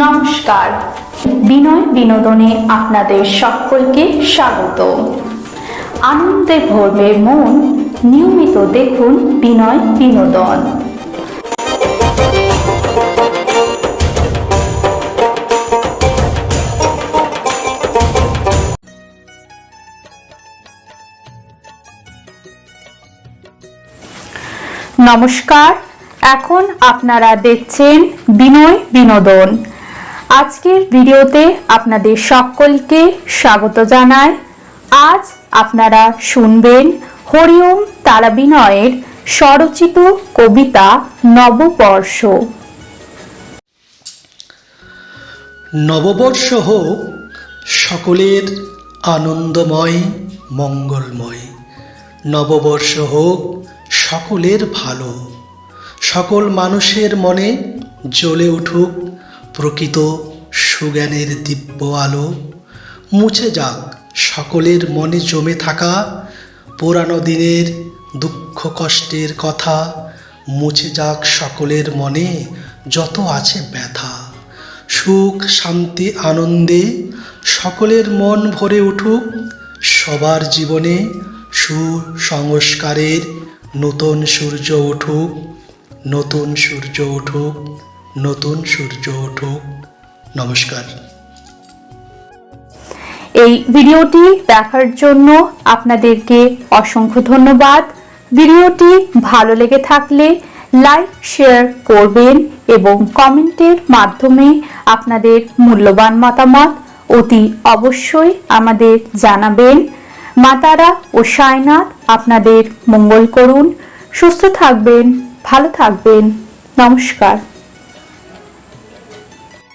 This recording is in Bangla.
নমস্কার, বিনয় বিনোদনে আপনাদের সকলকে স্বাগত। আনন্দে ভরবে মন, নিয়মিত দেখুন বিনয় বিনোদন। নমস্কার, এখন আপনারা দেখছেন বিনয় বিনোদন। আজকের ভিডিওতে আপনাদের সকলকে স্বাগত জানাই। আজ আপনারা শুনবেন হরিওম তারা বিনয়ের স্বরচিত কবিতা নববর্ষ। নববর্ষ হোক সকলের আনন্দময় মঙ্গলময়। নববর্ষ হোক সকলের ভালো, সকল মানুষের মনে জ্বলে উঠুক প্রকৃত সুজ্ঞানের দিব্য আলো। মুছে যাক সকলের মনে জমে থাকা পুরানো দিনের দুঃখ কষ্টের কথা। মুছে যাক সকলের মনে যত আছে ব্যথা। সুখ শান্তি আনন্দে সকলের মন ভরে উঠুক। সবার জীবনে সুসংস্কারের নতুন সূর্য উঠুক, নতুন সূর্য উঠুক, নতুন সূর্য উঠুক। নমস্কার। এই ভিডিওটি দেখার জন্য আপনাদেরকে অসংখ্য ধন্যবাদ। ভিডিওটি ভালো লেগে থাকলে লাইক শেয়ার করবেন এবং কমেন্টের মাধ্যমে আপনাদের মূল্যবান মতামত অতি অবশ্যই আমাদের জানাবেন। মা তারা ও সাইনাথ আপনাদের মঙ্গল করুন। সুস্থ থাকবেন, ভালো থাকবেন। নমস্কার।